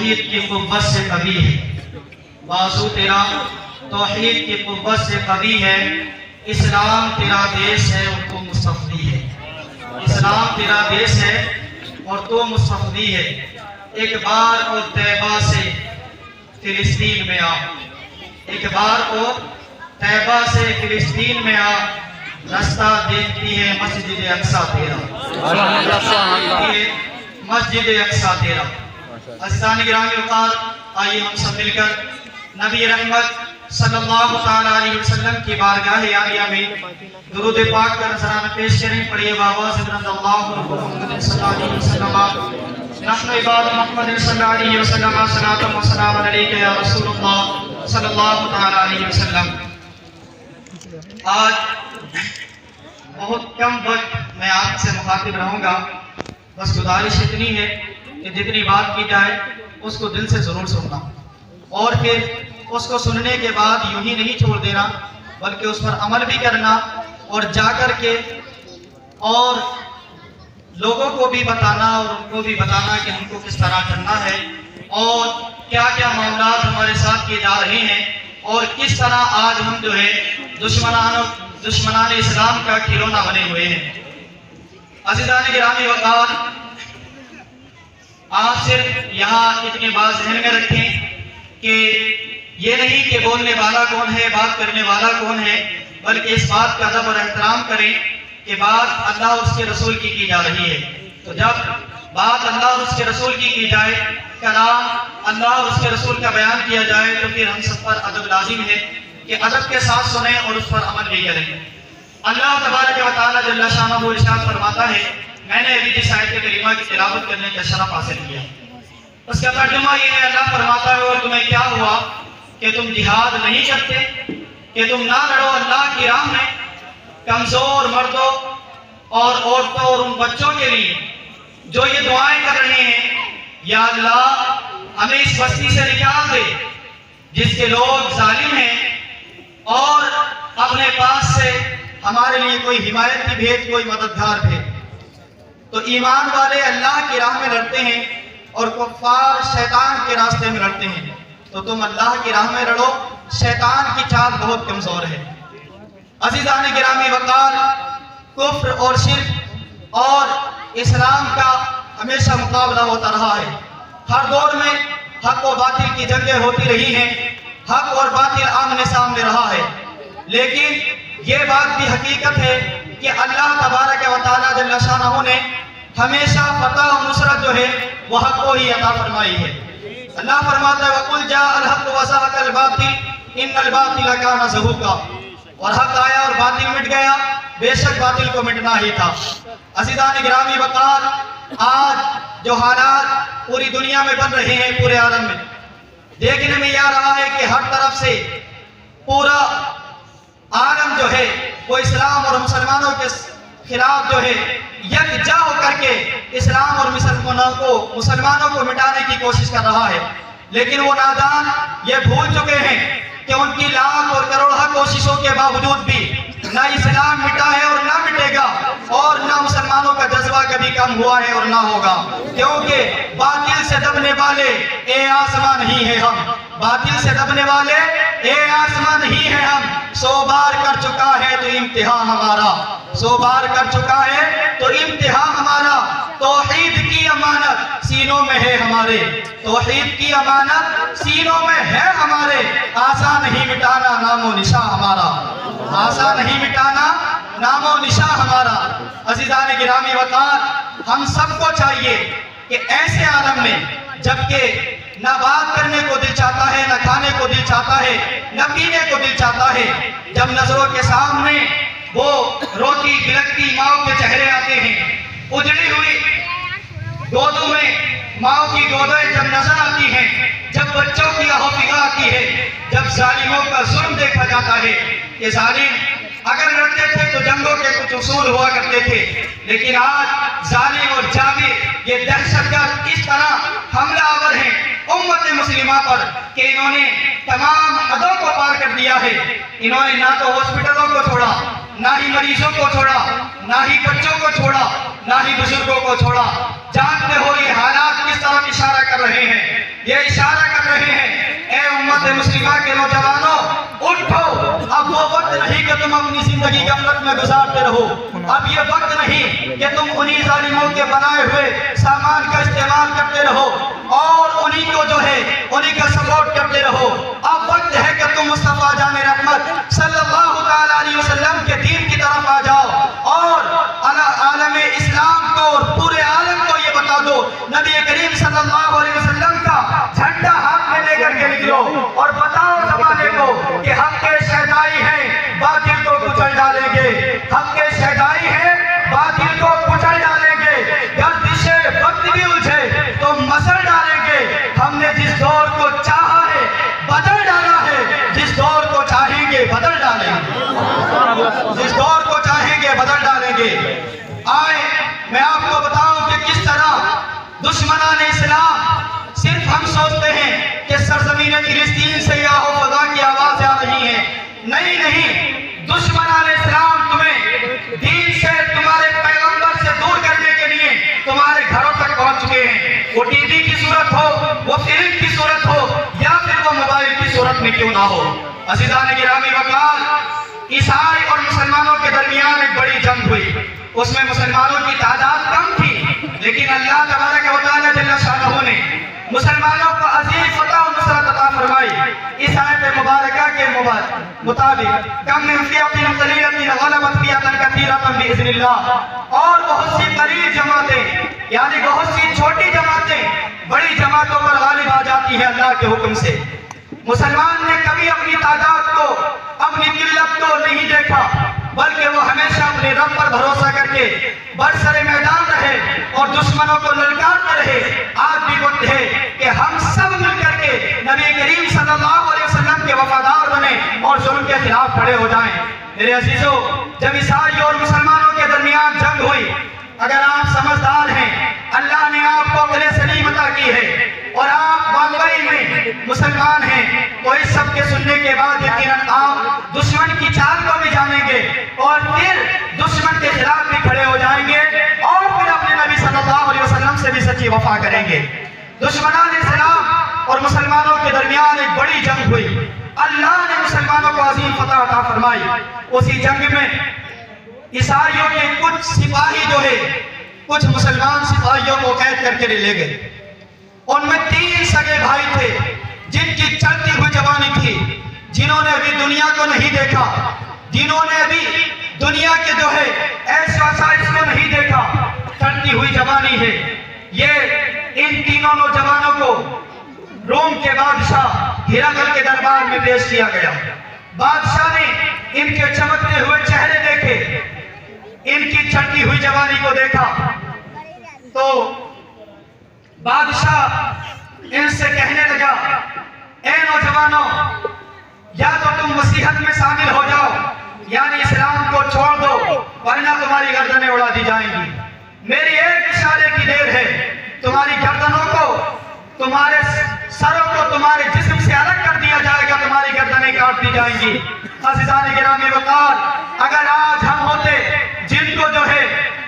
توحید کی قوت سے قوی ہے، بازو تیرا توحید کی قوت سے قوی ہے، اسلام تیرا دیش ہے اور تو مستفدی ہے، اسلام تیرا دیش ہے اور تو مستفدی ہے، ایک بار کو طیبہ سے فلسطین میں آ، ایک بار کو طیبہ سے فلسطین میں آ، رستہ دیکھتی ہے مسجد اقصیٰ تیرا، مسجد اقصیٰ تیرا۔ عزیزان گرامی وقار، آئیے ہم سب مل کر نبی رحمت صلی اللہ تعالیٰ علیہ وسلم کی بارگاہ عالیہ میں درود پاک کا نذرانہ پیش کریں، پڑھیے بآواز بلند اللہ محمد صلی اللہ علیہ وسلم نحن عباد محمد صلی اللہ علیہ وسلم صلاۃ و سلام علیک یا رسول اللہ صلی اللہ تعالیٰ علیہ وسلم۔ آج بہت کم وقت میں آپ سے مخاطب رہوں گا، بس گزارش اتنی ہے کہ جتنی بات کی جائے اس کو دل سے ضرور سننا، اور پھر اس کو سننے کے بعد یوں ہی نہیں چھوڑ دینا بلکہ اس پر عمل بھی کرنا، اور جا کر کے اور لوگوں کو بھی بتانا اور ان کو بھی بتانا کہ ہم کو کس طرح کرنا ہے اور کیا کیا معاملات ہمارے ساتھ کیے جا رہے ہیں اور کس طرح آج ہم جو ہے دشمنان اسلام کا کھلونا بنے ہوئے ہیں۔ عزیزان گرامی وقار، آپ صرف یہاں اتنی بات ذہن میں رکھیں کہ یہ نہیں کہ بولنے والا کون ہے، بات کرنے والا کون ہے، بلکہ اس بات کا ادب اور احترام کریں کہ بات اللہ اور اس کے رسول کی جا رہی ہے۔ تو جب بات اللہ اور اس کے رسول کی جائے، کلام اللہ اور اس کے رسول کا بیان کیا جائے، تو پھر ہم سب پر ادب لازم ہے کہ ادب کے ساتھ سنیں اور اس پر عمل بھی کریں۔ اللہ تبارک و تعالیٰ جل شانہ ارشاد فرماتا ہے، میں نے ابھی جس آیت کریمہ کی تلاوت کرنے کا شرف حاصل کیا، اس کا ترجمہ یہ ہے، اللہ فرماتا ہے اور تمہیں کیا ہوا کہ تم جہاد نہیں کرتے، کہ تم نہ لڑو اللہ کی راہ میں کمزور مردوں اور عورتوں اور ان بچوں کے لیے جو یہ دعائیں کر رہے ہیں، یا اللہ ہمیں اس بستی سے نکال دے جس کے لوگ ظالم ہیں، اور اپنے پاس سے ہمارے لیے کوئی حمایت کی بھیج، کوئی مددگار بھیج۔ تو ایمان والے اللہ کی راہ میں لڑتے ہیں اور کفار شیطان کے راستے میں لڑتے ہیں، تو تم اللہ کی راہ میں لڑو، شیطان کی چال بہت کمزور ہے۔ عزیزان گرامی وقار، کفر اور شرک اور اسلام کا ہمیشہ مقابلہ ہوتا رہا ہے، ہر دور میں حق و باطل کی جنگیں ہوتی رہی ہیں، حق اور باطل آمنے سامنے رہا ہے، لیکن یہ بات بھی حقیقت ہے کہ اللہ تبارک و تعالیٰ جل شانہ نے ہمیشہ فتح و نصرت جو ہے وہ حق کو ہی عطا فرمائی ہے۔ اللہ فرماتا ہے وَقُلْ جَاءَ الْحَقُّ وَزَهَقَ الْبَاطِلُ إِنَّ الْبَاطِلَ كَانَ زَهُوقًا، اور حق آیا اور باطل مٹ گیا، بے شک باطل کو مٹنا ہی تھا۔ عزیزان گرامی وقار، آج جو حالات پوری دنیا میں بن رہے ہیں، پورے عالم میں دیکھنے میں یہ آ رہا ہے کہ ہر طرف سے پورا عالم جو ہے وہ اسلام اور مسلمانوں کے خلاف جو ہے یکجا ہو کر کے اسلام اور مسلمانوں کو مٹانے کی کوشش کر رہا ہے، لیکن وہ نادان یہ بھول چکے ہیں کہ ان کی لاکھ اور کروڑہ کوششوں کے باوجود بھی نہ اسلام مٹا ہے اور نہ مٹے گا، اور نہ مسلمانوں کا جذبہ کبھی کم ہوا ہے اور نہ ہوگا، کیونکہ باطل سے دبنے والے اے آسمان ہی ہیں ہم، باطل سے دبنے والے اے آسمان ہی ہیں ہم، 100 بار کر چکا ہے تو امتحان ہمارا، 100 بار کر چکا ہے تو امتحان ہمارا، توحید کی امانت سینوں میں ہے ہمارے، توحید کی امانت سینوں میں ہے ہمارے، آسان نہیں مٹانا نام و نشاں ہمارا، آسان نہیں مٹانا نام و نشاں ہمارا۔ عزیزان گرامی وقار، ہم سب کو چاہیے کہ ایسے عالم میں جبکہ نہ بات کرنے کو دل چاہتا ہے، نہ کھانے کو دل چاہتا ہے، نہ پینے کو دل چاہتا ہے، جب نظروں کے سامنے وہ روتی بلکتی ماں کے چہرے آتے ہیں، اجڑی ہوئی گودوں میں ماں کی گودیں جب نظر آتی ہیں، جب بچوں کی آہو فغاں آتی ہے، جب ظالموں کا ظلم دیکھا جاتا ہے کہ ظالم اگر لڑتے تھے تو جنگوں کے کچھ اصول ہوا کرتے تھے، لیکن آج ظالم اور جابر یہ دہشت گرد اس طرح حملہ آور ہیں امت مسلمہ پر کہ انہوں نے تمام حدوں کو پار کر دیا ہے۔ انہوں نے نہ تو ہاسپٹلوں کو چھوڑا، نہ ہی مریضوں کو چھوڑا، نہ ہی بچوں کو چھوڑا، نہ ہی بزرگوں کو چھوڑا، جانتے ہو یہ حالات کس طرف اشارہ کر رہے ہیں؟ یہ اشارہ کر رہے ہیں اے امت مسلمہ کے نوجوانوں، اٹھو، اب وہ وقت نہیں کہ تم اپنی زندگی غفلت میں گزارتے رہو، اب یہ وقت نہیں کہ تم انہی ظالموں کے بنائے ہوئے سامان کا استعمال کرتے رہو اور انہی کو جو ہے انہی کا سپورٹ کرتے رہو۔ اب وقت ہے کہ تم مصطفیٰ جان رحمت صلی اللہ تعالیٰ علیہ وسلم کے دین کی طرف آ جاؤ اور عالم اسلام کو اور پورے عالم کو یہ بتا دو، نبی کریم صلی اللہ علیہ وسلم کا جھنڈا ہاتھ میں لے کر کے نکلو اور بتاؤ زمانے کو کہ ہم کے شہدائی ہیں، باطل کو کچل ڈالیں گے، ہم کے شہدائی ہیں، باطل کو کچل ڈالیں گے، گردش وقت بھی الجھے تو مسل ڈالیں گے۔ ہم نے جس دور کو چاہا ہے بدل ڈالا ہے، جس دور کو چاہیں گے بدل ڈالیں گے، جس دور کو چاہیں گے بدل ڈالیں گے۔ آئے میں آپ کو بتاؤں کہ کس طرح دشمنان اسلام، صرف ہم سوچتے ہیں کہ سرزمین فلسطین سے یا فضا کی آوازیں آ رہی ہیں، نہیں، دشمنان اسلام تمہیں دین سے، تمہارے پیغمبر سے دور کرنے کے لیے تمہارے گھروں تک پہنچ چکے ہیں، وہ ٹی وی کی صورت ہو، وہ فلم کی صورت ہو یا پھر وہ موبائل کی صورت میں کیوں نہ ہو۔ عزیزان گرامی وقار، عیسائی اور مسلمانوں کے درمیان ایک بڑی جنگ ہوئی، اس میں مسلمانوں کی تعداد کم تھی، لیکن اللہ تبارک و تعالیٰ جل شانہ نے مسلمانوں کو عظیم فتح و نصرت عطا فرمائی۔ اس آیت مبارکہ کے مطابق کم من فئۃ قلیلۃ غلبت فئۃ کثیرۃ باذن اللہ، اور بہت سی قلیل جماعتیں یعنی بہت سی چھوٹی جماعتیں بڑی جماعتوں پر غالب آ جاتی ہیں اللہ کے حکم سے۔ مسلمان نے کبھی اپنی تعداد کو، اپنی قلت کو نہیں دیکھا، بلکہ وہ ہمیشہ اپنے رب پر بھروسہ کر کے برسر میدان رہے اور دشمنوں کو للکارتے رہے۔ آج بھی وقت ہے کہ ہم سب مل کر کے نبی کریم صلی اللہ علیہ وسلم کے وفادار بنیں اور ظلم کے خلاف کھڑے ہو جائیں۔ میرے عزیزو، جب عیسائیوں اور مسلمانوں کے درمیان جنگ ہوئی، اگر آپ سمجھدار ہیں، اللہ نے آپ کو عقل سلیم عطا کی ہے اور آپ واقعی میں مسلمان ہیں، تو اس سب کے سننے کے بعد یقیناً آپ دشمن کی چال کو بھی جانیں گے اور پھر دشمن کے خلاف بھی کھڑے ہو جائیں گے اور پھر اپنے نبی صلی اللہ علیہ وسلم سے بھی سچی وفا کریں گے۔ دشمنان اسلام اور مسلمانوں کے درمیان ایک بڑی جنگ ہوئی، اللہ نے مسلمانوں کو عظیم فتح عطا فرمائی۔ اسی جنگ میں عیسائیوں کے کچھ سپاہی جو ہے، کچھ مسلمان سپاہیوں کو قید کر کے لے گئے۔ ان میں 3 سگے بھائی تھے جن کی چلتی ہوئی جوانی تھی، جنہوں نے ابھی دنیا کو نہیں دیکھا، جنہوں نے ابھی دنیا کے جو ہے ایسا اس کو نہیں دیکھا، چلتی ہوئی جوانی ہے۔ یہ ان تینوں نوجوانوں کو روم کے بادشاہ ہرقل کے دربار میں پیش کیا گیا۔ بادشاہ نے ان کے چمکتے ہوئے چہرے دیکھے، ان کی چلتی ہوئی جوانی کو دیکھا تو بادشاہ ان سے کہنے لگا، اے نوجوانوں، یا تو تم مسیحت میں شامل ہو جاؤ یعنی اسلام کو چھوڑ دو، ورنہ تمہاری گردنیں اڑا دی جائیں گی۔ میری ایک اشارے کی دیر ہے، تمہاری گردنوں کو، تمہارے سروں کو تمہارے جسم سے الگ کر دیا جائے گا، تمہاری گردنیں کاٹ دی جائیں گی۔ عزیزان گرامی وقار، اگر آج ہم ہوتے جن کو جو ہے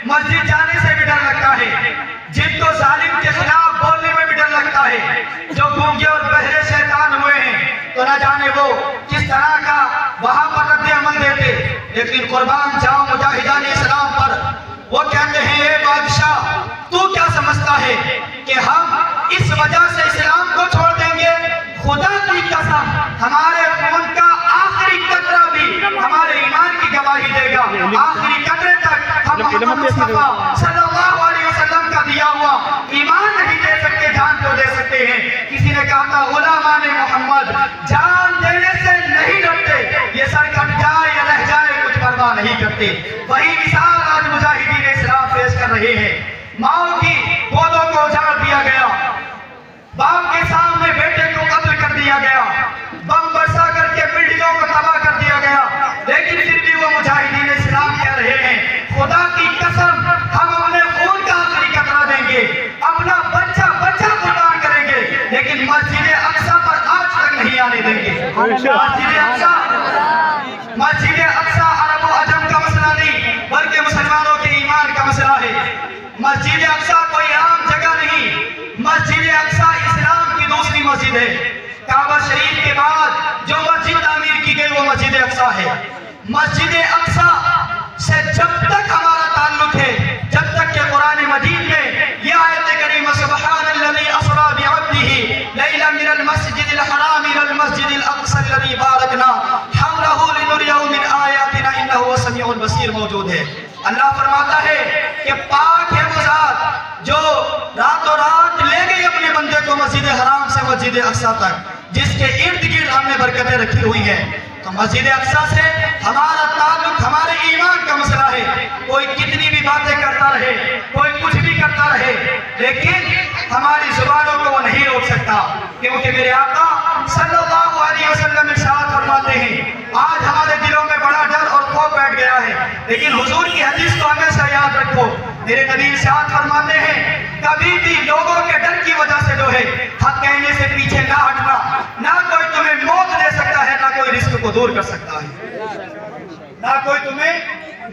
مسجد جانے سے بھی ڈر لگتا ہے، جن کو ظالم کے خلاف بولنے میں بھی ڈر لگتا ہے، جو گونگے اور بہرے شیطان ہوئے ہیں، تو نہ جانے وہ کس طرح کا وہاں پر رد عمل دیتے۔ لیکن قربان جاؤ مجاہدان اسلام پر، وہ کہتے ہیں، اے بادشاہ، تو کیا سمجھتا ہے کہ ہم اس وجہ سے اسلام کو چھوڑ دیں گے؟ خدا کی قسم، ہمارے خون کا آخری قطرہ بھی ہمارے ایمان کی گواہی دے گا۔ آخری قطرے تک ہم محمد مصطفیٰ صلی اللہ علیہ وسلم کا دیا ہوا ایمان نہیں دے سکتے، جان تو دے سکتے ہیں۔ کسی نے کہا تھا، غلامان محمد جان دینے سے نہیں ڈرتے، یہ سر کٹ جائے یا رہ جائے کچھ پرواہ نہیں کرتے۔ وہی مثال آج مجاہدین اسلام پیش کر رہے ہیں۔ ماؤں کی گودوں کو اجاڑ دیا گیا، باپ کے سامنے بیٹے کو قتل کر دیا گیا، بم برسا کر کے بلڈنگوں کو تباہ کر دیا گیا، لیکن پھر بھی وہ مجاہدین اسلام کہہ رہے ہیں، خدا کی قسم، ہم اپنے خون کا آخری قطرہ دیں گے، اپنا بچہ قربان کریں گے، لیکن مسجد اقصی پر آج تک نہیں آنے دیں گے۔ مسجد اقصی عرب و عجم کا مسئلہ نہیں، بلکہ مسلمانوں کے ایمان کا مسئلہ ہے۔ مسجد اقصی کوئی عام مسجد ہے. کعبہ شریف کے بعد جو مسجد تعمیر کی گئی وہ مسجد اقصیٰ ہے. مسجد اقصیٰ سے جب تک ہمارا تعلق ہے، جب تک کہ قرآن مجید میں یہ آیت کریمہ سبحان الذی اسری بعبدہ لیلا من المسجد الحرام الى المسجد الاقصى الذی بارکنا حولہ لنریہ من آیاتنا انہ هو السمیع البصیر موجود ہے. اللہ فرماتا ہے کہ پاک ہے وہ ذات جو راتوں رات لے گئی اپنے بندے کو مسجد حرام سے مسجد اقصیٰ تک، جس کے ارد گرد ہم نے برکتیں رکھی ہوئی ہیں. تو مسجد اقصیٰ سے ہمارا تعلق ہمارے ایمان کا مسئلہ ہے. کوئی کتنی بھی باتیں کرتا رہے، کوئی کچھ بھی کرتا رہے، لیکن ہماری زبانوں کو وہ نہیں روک سکتا، کیونکہ میرے آقا صلی اللہ علیہ وسلم ارشاد فرماتے ہیں آج ہمارے دلوں میں بڑا ڈر اور خوف بیٹھ گیا ہے، لیکن حضور کی حدیث کو ہمیشہ یاد رکھو. میرے نبی ارشاد فرماتے ہیں کبھی بھی لوگوں کے ڈر کی وجہ سے جو ہے حق کہنے سے پیچھے نہ ہٹنا. نہ کوئی تمہیں موت دے سکتا ہے، نہ کوئی رزق کو دور کر سکتا ہے. نہ کوئی تمہیں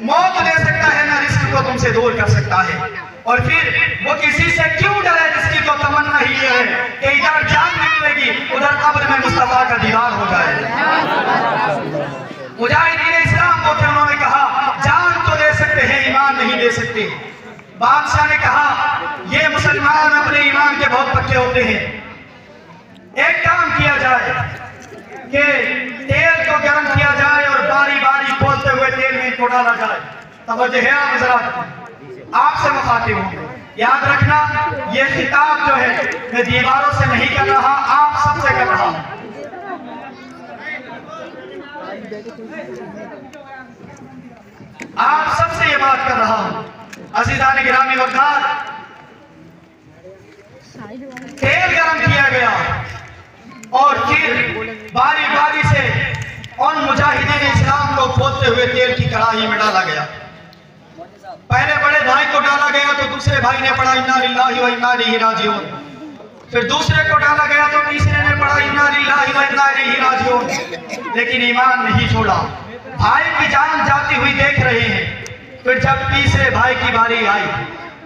موت دے سکتا ہے، نہ رزق کو تم سے دور کر سکتا ہے. اور پھر وہ کسی سے کیوں ڈرے جس کی تو تمنا ہی یہ ہے کہ ادھر جان نکلے گی ادھر قبر میں مصطفیٰ کا دیدار ہو جائے. مجاہدین اسلام کو پھر انہوں نے کہا جان تو دے سکتے ہیں، ایمان نہیں دے سکتے. بادشاہ نے کہا یہ مسلمان اپنے ایمان کے بہت پکے ہوتے ہیں، ایک کام کیا جائے کہ تیل کو گرم کیا جائے اور باری باری کھولتے ہوئے تیل میں کو ڈالا جائے. توجہ ہے آپ حضرات، آپ سے مخاطب ہوں. یاد رکھنا یہ خطاب جو ہے میں دیواروں سے نہیں کر رہا، آپ سب سے کر رہا ہوں. آپ سب سے یہ بات کر رہا ہوں. عزیزان گرامی وقار، تیل گرم کیا گیا اور پھر باری باری سے ان مجاہدین اسلام کو کھولتے ہوئے تیل کی کڑاہی میں ڈالا گیا. پہلے بڑے بھائی کو ڈالا گیا تو دوسرے بھائی نے پڑھا انا للہ و انا الیہ راجعون. پھر دوسرے کو ڈالا گیا تو تیسرے نے پڑھا انا للہ و انا الیہ راجعون. لیکن ایمان نہیں چھوڑا. بھائی کی جان جاتی ہوئی دیکھ رہے ہیں. پھر جب تیسرے بھائی کی باری آئی،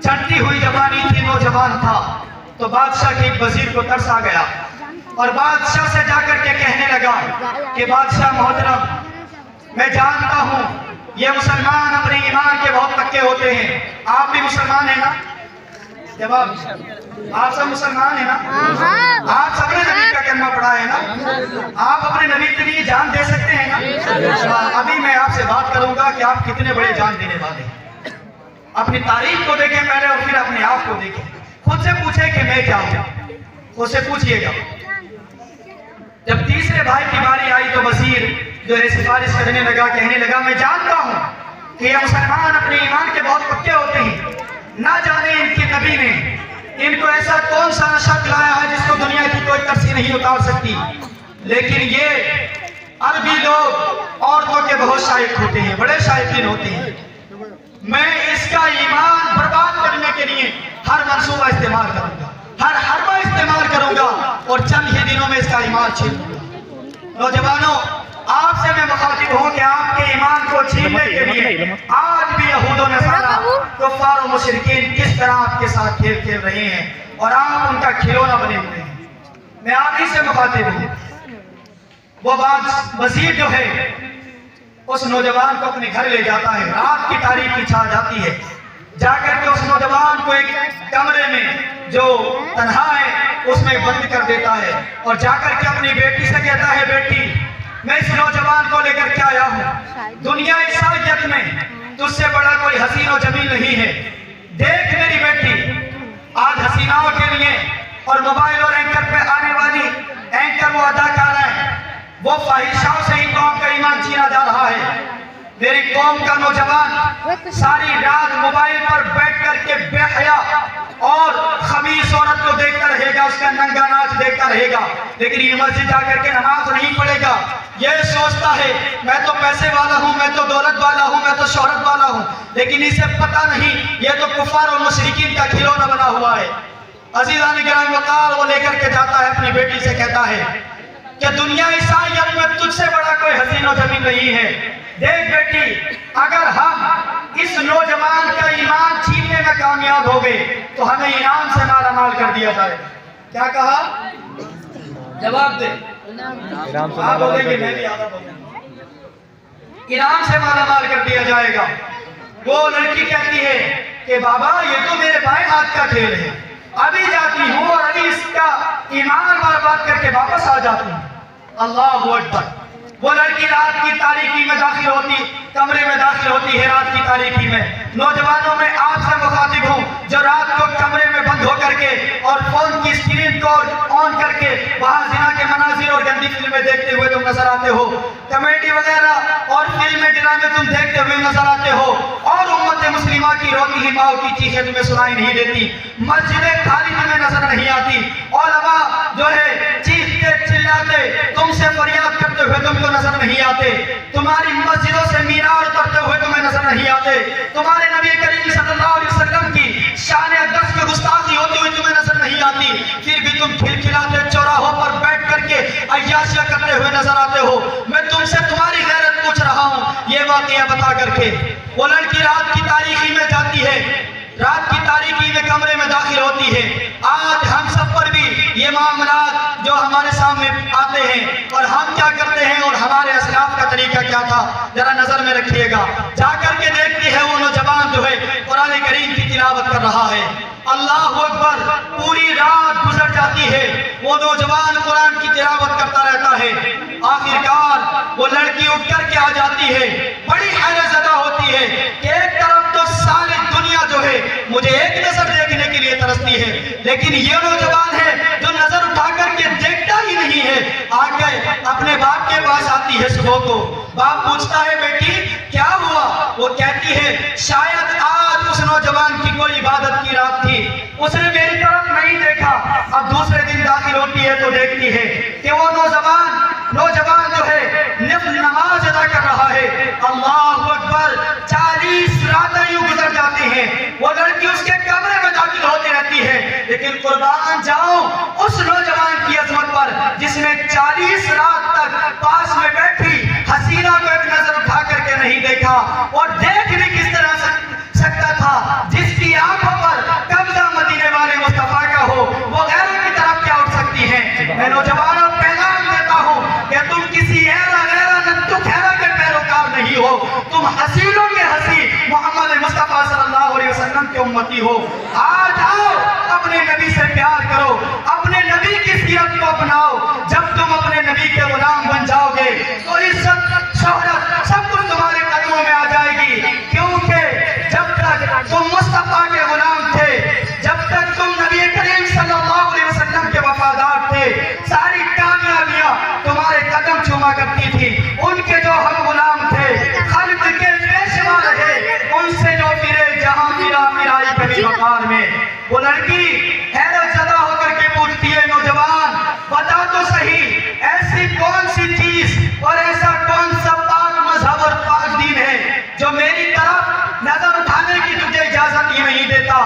چڑھتی ہوئی جوانی تھی، نوجوان تھا، تو بادشاہ کے ایک وزیر کو ترس آ گیا اور بادشاہ سے جا کر کے کہنے لگا کہ بادشاہ محترم میں جانتا ہوں یہ مسلمان اپنے ایمان کے بہت پکے ہوتے ہیں. آپ بھی مسلمان ہیں نا؟ جواب آپ سب مسلمان ہیں نا؟ آپ سب نے نبی کا کلمہ پڑھا ہے نا؟ آپ اپنے نبی کے لیے جان دے سکتے ہیں نا؟ ابھی میں آپ سے بات کروں گا کہ آپ کتنے بڑے جان دینے والے ہیں. اپنی تاریخ کو دیکھیں پہلے اور پھر اپنے آپ کو دیکھیں. خود سے پوچھیں کہ میں کیا ہوں، خود سے پوچھئے گا. جب تیسرے بھائی کی باری آئی تو وزیر جو ہے سفارش کرنے لگا، کہنے لگا میں جانتا ہوں کہ یہ مسلمان اپنے ایمان کے بہت پکے ہوتے ہیں. نہ جانے ان کے نبی نے ان کو ایسا کون سا شک لایا ہے جس کو دنیا کی کوئی ترسی نہیں اتار سکتی. لیکن یہ عربی لوگ عورتوں کے بہت شائق ہوتے ہیں، بڑے شائقین ہوتے ہیں. میں اس کا ایمان برباد کرنے کے لیے ہر منصوبہ استعمال کروں گا، ہر حربہ استعمال کروں گا اور چند ہی دنوں میں اس کا ایمان چھین لوں گا. نوجوانوں، آپ سے میں مخاطب ہوں کہ آپ کے ایمان کو چھیننے کے لیے آج بھی یہود و نصارہ، کفار و مشرکین کس طرح آپ کے ساتھ کھیل کھیل رہے ہیں اور آپ ان کا کھلونا بنے ہوئے ہیں. میں آپ ہی سے مخاطب ہوں. وہ وزیر جو ہے اس نوجوان کو اپنے گھر لے جاتا ہے. رات کی تاریکی چھا جاتی ہے. جا کر کے اس نوجوان کو ایک کمرے میں جو تنہا ہے اس میں بند کر دیتا ہے اور جا کر کے اپنی بیٹی سے کہتا ہے بیٹی میں اس نوجوان کو لے کر کے آیا ہوں. دنیا عیسائیت میں تجھ سے بڑا کوئی حسین و جمیل نہیں ہے. دیکھ میری بیٹی، آج حسیناؤں کے لیے اور موبائل اور اینکر پہ آنے والی اینکر وہ اداکارہ ہیں، وہ فاحشاؤں سے ہی قوم کا ایمان چھینا جا رہا ہے. میری قوم کا نوجوان ساری رات موبائل پر بیٹھ کر کے بے حیا اور خبیث عورت کو دیکھتا رہے گا، اس کا ننگا ناچ دیکھتا رہے گا، لیکن یہ مسجد جا کر کے نماز نہیں پڑھے گا. یہ سوچتا ہے میں تو پیسے والا ہوں، میں تو دولت والا ہوں، میں تو شہرت والا ہوں، لیکن اسے پتہ نہیں یہ تو کفار اور مشرکین کا کھلونا بنا ہوا ہے. عزیزان گرامی وقار وہ لے کر کے جاتا ہے، اپنی بیٹی سے کہتا ہے کہ دنیا عیسائیت میں تجھ سے بڑا کوئی حسین و جمیل نہیں ہے. دیکھ بیٹی، اگر ہم اس نوجوان کا ایمان چھیننے میں کامیاب ہو گئے تو ہمیں انعام سے مالا مال کر دیا جائے. کیا کہا؟ جواب دے. آپ بولیں گے میں بھی آدھا بولوں گا. انعام سے مالا مال کر دیا جائے گا. وہ لڑکی کہتی ہے کہ بابا یہ تو میرے بائیں ہاتھ کا کھیل ہے, ابھی جاتی ہوں اور ابھی اس کا ایمان برباد کر کے واپس آ جاتی ہوں. اللہ اکبر. وہ لڑکی رات کی تاریکی میں داخل ہوتی, کمرے میں داخل ہوتی ہے رات کی تاریکی میں. نوجوانوں میں آپ سے مخاطب ہوں جو رات کو کمرے میں بند ہو کر کے اور فون کی اسکرین کو آن کر کے وہاں زنا کے مناظر اور گندی فلمیں دیکھتے ہوئے تم نظر آتے ہو, کامیڈی وغیرہ اور فلمیں ڈرامے تم دیکھتے ہوئے نظر آتے ہو, اور امت مسلمہ کی روتی ہوئی ماؤں کی چیخیں تمہیں سنائی نہیں دیتی, مسجدیں خالی تمہیں نظر نہیں آتی, علماء جو ہے چیختے چلاتے تم سے فریاد کرتے ہوئے تم کو نظر نہیں آتے, تمہاری مسجدوں سے مینار کرتے ہوئے تمہیں نظر نہیں آتے, تمہارے نبی کریم صلی اللہ علیہ وسلم کی شان اقدس میں گستاخی ہوتی ہوئی تمہیں نظر نہیں آتی, پھر بھی تم کھلکھلاتے چوراہوں پر بیٹھ کر کے عیاشیاں کرتے ہوئے نظر آتے ہو. میں تم سے تمہاری غیرت پوچھ رہا ہوں یہ واقعہ بتا کر کے. وہ لڑکی رات کی تاریکی میں جاتی ہے, رات کی تاریکی میں کمرے میں داخل ہوتی ہے. آج ہم سب پر بھی یہ معاملات جو ہمارے سامنے آتے ہیں اور ہم کیا کرتے ہیں اور ہمارے اسلاف کا طریقہ کیا تھا ذرا نظر میں رکھیے گا. جا کر کے دیکھتی ہے وہ نوجوان جو ہے قرآن کریم کی تلاوت کر رہا ہے. اللہ اکبر. پوری رات گزر جاتی ہے, وہ نوجوان قرآن کی تلاوت کرتا رہتا ہے. آخرکار وہ لڑکی اٹھ کر کے آ جاتی ہے, بڑی حیرت زدہ ہوتی ہے کہ ایک طرف تو ساری دنیا جو ہے مجھے ایک نظر دیکھنے کے لیے ترستی ہے, لیکن یہ نوجوان ہے جو نظر اٹھا کر کے دیکھتا ہی نہیں ہے. آ کے اپنے باپ کے پاس آتی ہے صبح کو. باپ پوچھتا ہے بیٹی کیا ہوا؟ وہ کہتی ہے شاید آج اس نوجوان کی کوئی عبادت کی رات تھی, اس نے میری طرف نہیں دیکھا. اب دوسرے دن داخل ہوتی ہے تو دیکھتی ہے کہ وہ نوجوان جو ہے نفل نماز ادا کر رہا ہے. اللہ اکبر. 40 راتیں یوں گزر جاتی ہیں, وہ لڑکی اس کے کمرے میں داخل ہوتی رہتی ہے, لیکن قربان جاؤں اس نوجوان کی عظمت پر جس نے 40 رات تک پاس میں بیٹھی حسینہ کو ایک نظر اٹھا کر کے نہیں دیکھا, اور دیکھ بھی کس طرح سکتا تھا جس کی آنکھوں پر قبضہ مدینے والے مصطفیٰ کا ہو, وہ غیروں کی طرف کیا اٹھ سکتی ہیں. میں نوجوانوں پیغام دیتا ہوں کہ تم کسی غیرہ ننتو خیرہ کے پیروکار نہیں ہو, تم حسینوں کے حسین محمد مصطفیٰ صلی اللہ علیہ وسلم کے امتی ہو. آج آؤ اپنے نبی سے پیار کرو, اپنے نبی کی سیرت کو اپناؤ. جب تم اپنے نبی کے غلام بن جاؤ گے تو عزت شہرت سب کچھ تمہارے قدموں میں آ جائے گی, کیونکہ جب تک تم مصطفیٰ کے غلام تھے, جب تک تم نبی کریم صلی اللہ علیہ وسلم کے وفادار تھے, ساری کامیابیاں تمہارے قدم چوما کرتی تھی. ان کے جو ہم غلام تھے خلق کے پیشوا رہے, ان سے جو پھرے جہاں پھرائی کبھی مقام میں. وہ لڑکی حیرت زدہ ہو کر کے پوچھتی ہے نوجوان بتا تو صحیح ایسی کون سی چیز اور ایسا کون سا پاک مذہب اور پاک دین ہے جو میری طرف نظر اٹھانے کی تجھے اجازت ہی نہیں دیتا.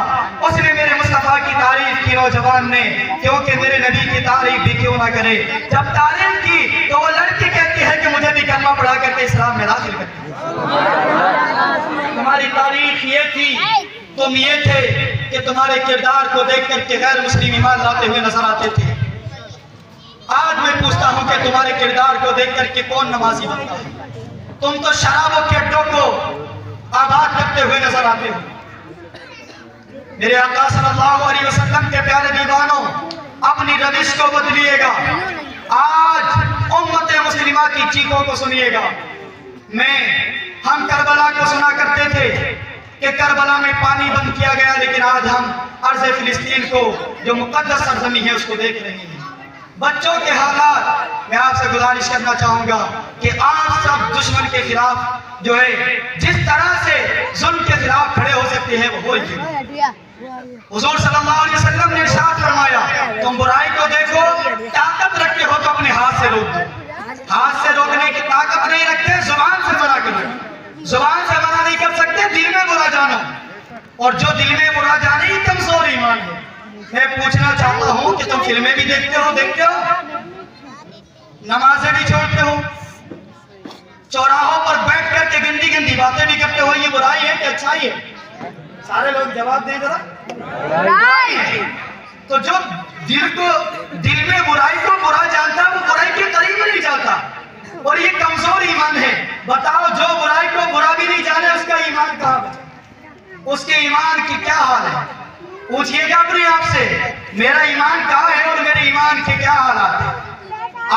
اس نے میرے مصطفیٰ کی تعریف کی نوجوان نے, کیونکہ میرے نبی کی تعریف بھی کیوں نہ کرے. جب تعریف کی تو وہ لڑکی کہتی ہے کہ مجھے بھی کلمہ پڑھا کر کے اسلام میں داخل کر. تمہاری تعریف یہ تھی, تم یہ تھے کہ تمہارے کردار کو دیکھ کر کے غیر مسلم ایمان لاتے ہوئے نظر آتے تھے. آج میں پوچھتا ہوں کہ تمہارے کردار کو دیکھ کر کے کون نمازی بنتا ہے؟ تم تو شرابوں کے اڈوں کو آباد کرتے ہوئے نظر آتے ہو. میرے آقا صلی اللہ علیہ وسلم کے پیارے دیوانوں, اپنی روش کو بدلیے گا. آج امت مسلمہ کی چیخوں کو سنیے گا. ہم کربلا کو سنا کرتے تھے کہ کربلا میں پانی بند کیا گیا, لیکن آج ہم ارض فلسطین کو جو مقدس سرزمین ہے اس کو دیکھ رہے ہیں. بچوں کے حالات, میں آپ سے گزارش کرنا چاہوں گا کہ آپ سب دشمن کے خلاف جو ہے جس طرح سے ظلم کے خلاف کھڑے ہو سکتے ہیں وہ ہوئیے. حضور صلی اللہ علیہ وسلم نے ارشاد فرمایا تم برائی کو دیکھو, طاقت رکھتے ہو تو اپنے ہاتھ سے روک دو. ہاتھ سے روکنے کی طاقت نہیں رکھتے, زبان سے منع کرو. زبان سے منع نہیں کر سکتے, دل میں برا جانا, اور جو دل میں برا جانے کمزور ایمان ہے. میں پوچھنا چاہتا ہوں کہ تم فلمیں بھی دیکھتے ہو, نمازیں بھی چھوڑتے ہو, چوراہوں پر بیٹھ کر کے گندی گندی باتیں بھی کرتے ہو, یہ برائی ہے کہ اچھائی ہے؟ سارے لوگ جواب دیں ذرا. تو جو دل میں برائی کو برا جانتا وہ برائی کے قریب نہیں جاتا، اور یہ کمزور ایمان ہے۔ بتاؤ جو برائی کو برا بھی نہیں جانے اس کا ایمان کہاں بچا؟ اس کے ایمان کی کیا حال ہے؟ پوچھئے گا اپنے آپ سے میرا ایمان کہاں ہے اور میرے ایمان کے کیا حالات ہیں؟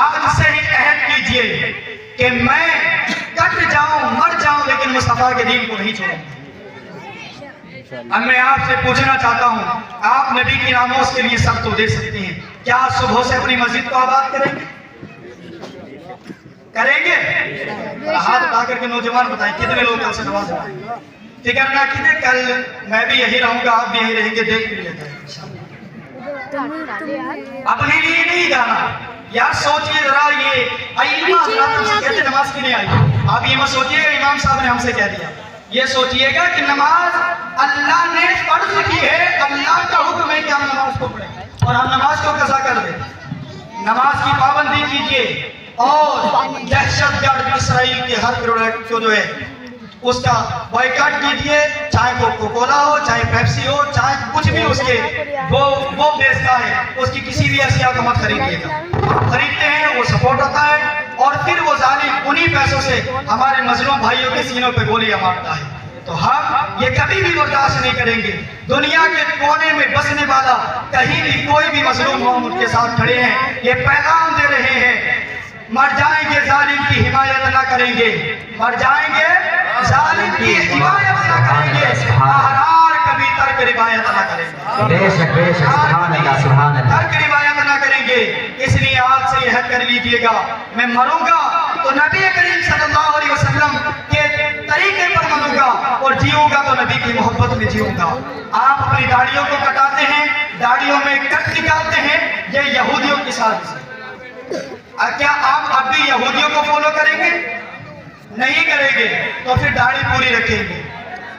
آج سے ہی عہد کیجئے کہ میں کٹ جاؤں مر جاؤں لیکن مصطفیٰ کے دین کو نہیں چھوڑوں۔ اب میں آپ سے پوچھنا چاہتا ہوں، آپ نبی کی ناموس کے لیے سب تو دے سکتے ہیں، کیا صبح سے اپنی مسجد کو آباد کریں گے؟ کریں گے؟ ہاتھ اٹھا کر کے نوجوان بتائیں کتنے لوگ کل سے نماز پڑھیں گے؟ فکر نہ کیجیے، کل میں بھی یہی رہوں گا، آپ بھی یہی رہیں گے، دیکھ کے لیے اپنے لیے نہیں جانا۔ یار سوچئے ذرا، یہ ائمہ حضرات سے کہتے نماز کی نہیں آئی، آپ یہ مت سوچئے گا امام صاحب نے ہم سے کہہ دیا، یہ سوچئے گا کہ نماز اللہ نے فرض کی ہے، اللہ کا حکم ہے کہ ہم نماز کو پڑھیں اور ہم نماز کو قضا کر دیں۔ نماز کی پابندی کیجئے اور دہشت گرد اسرائیل کے ہر پروڈکٹ کو جو ہے اس کا بائیکاٹ کیجئے، چاہے کوکو کولا ہو، چاہے پیپسی ہو، چاہے کچھ بھی اس کے وہ بیچتا ہے، اس کی کسی بھی اشیاء کو مت خریدیے گا۔ خریدتے ہیں وہ سپورٹ ہوتا ہے اور پھر وہ ظالم انہی پیسوں سے ہمارے مظلوم بھائیوں کے سینوں پہ گولیاں مارتا ہے۔ تو ہم یہ کبھی بھی برداشت نہیں کریں گے۔ دنیا کے کونے میں بسنے والا کہیں بھی کوئی بھی مظلوم ہم ان کے ساتھ کھڑے ہیں، یہ پیغام دے رہے ہیں مر جائیں گے ظالم کی حمایت نہ کریں گے، مر جائیں گے ظالم کی حمایت نہ کریں گے، احرار کبھی ترک روایت نہ کریں گے، بے شک بے شک، سبحان اللہ سبحان اللہ، ترک روایت نہ کریں گے۔ اس لیے آج سے یہ کر لیجئے گا میں مروں گا تو نبی کریم صلی اللہ علیہ وسلم کے طریقے پر مروں گا اور جیوں گا تو نبی کی محبت میں جیوں گا۔ آپ اپنی داڑھیوں کو کٹاتے ہیں، داڑھیوں میں کٹ نکالتے ہیں، یہ یہودیوں کی سازش ہے۔ کیا آپ اب بھی یہودیوں کو فالو کریں گے؟ نہیں کریں گے تو پھر داڑھی پوری رکھیں گے۔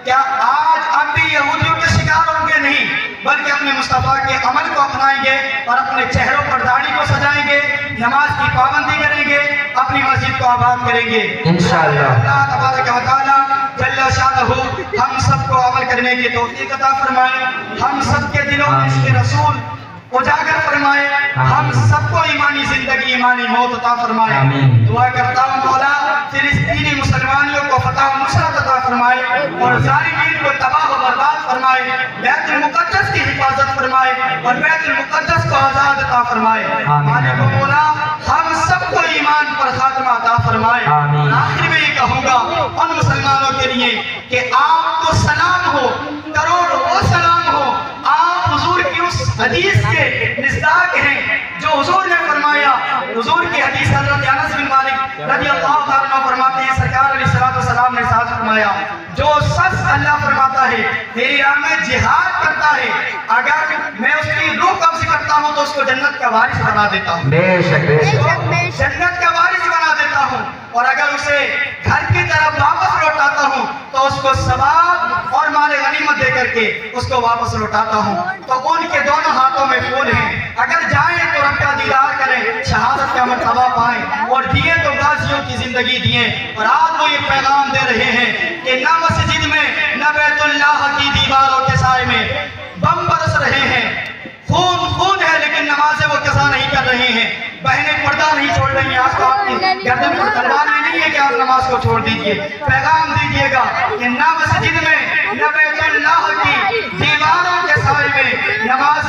کیا آج اب بھی یہودیوں کے شکار ہوں گے؟ نہیں، بلکہ اپنے مصطفیٰ کے عمل کو اپنائیں گے اور اپنے چہروں پر داڑھی کو سجائیں گے، نماز کی پابندی کریں گے، اپنی مسجد کو آباد کریں گے انشاءاللہ۔ اللہ تبارک و تعالی جل شانہ ہم سب کو عمل کرنے کی توفیق عطا فرمائے، ہم سب کے دلوں میں اس کے رسول اجاگر فرمائے، ہم سب کو ایمانی زندگی ایمانی موت عطا فرمائے۔ دعا کرتا ہوں مولا فلسطینی مسلمانیوں کو فتح و نصرت عطا فرمائے اور ظالمین کو تباہ و برباد فرمائے، بیت المقدس کی حفاظت فرمائے اور بیت المقدس کو آزاد عطا فرمائے۔ مالک و مولا ہم سب کو ایمان پر خاتمہ عطا فرمائے۔ آخر میں یہ کہوں گا ان مسلمانوں کے لیے کہ آپ کو سلام ہو، کروڑوں سلام ہو، آپ حضور کی اس حدیث کے مصداق ہیں جو حضور نے فرمایا۔ حضور کی حدیث حضرت انس بن مالک رضی اللہ تعالیٰ عنہ فرماتے ہیں سرکار علیہ السلام نے ارشاد فرمایا جو شخص اللہ فرماتا ہے میری راہ میں جہاد کرتا ہے، اگر میں اس کی روح قبض کرتا ہوں تو اس کو جنت کا وارث بنا دیتا ہوں، بے شک بے شک، جنت کا وارث بنا دیتا ہوں، اور اگر اسے گھر کی طرف واپس لوٹاتا ہوں تو اس کو ثواب اور مال غنیمت دے کر کے اس کو واپس لوٹاتا ہوں۔ تو ان کے دونوں ہاتھوں میں پھول ہیں، اگر جائیں تو رب کا دیدار کریں، شہادت کا مرتبہ پائیں، اور دیے تو غازیوں کی زندگی دیے۔ اور آج وہ یہ پیغام دے رہے ہیں کہ نہ مسجد میں نہ بیت اللہ کی دیواروں کے سائے میں بم برس رہے ہیں، خون ہے لیکن نمازیں وہ قضا نہیں کر رہے ہیں، بہنیں پردہ نہیں چھوڑ رہی ہیں۔ آج تو آپ کی گردن پر تلوار نہیں ہے کہ آپ نماز کو چھوڑ دیجئے، پیغام دیجئے گا کہ نہ مسجد میں نہ بیت اللہ کی دیواروں کے سائے میں نماز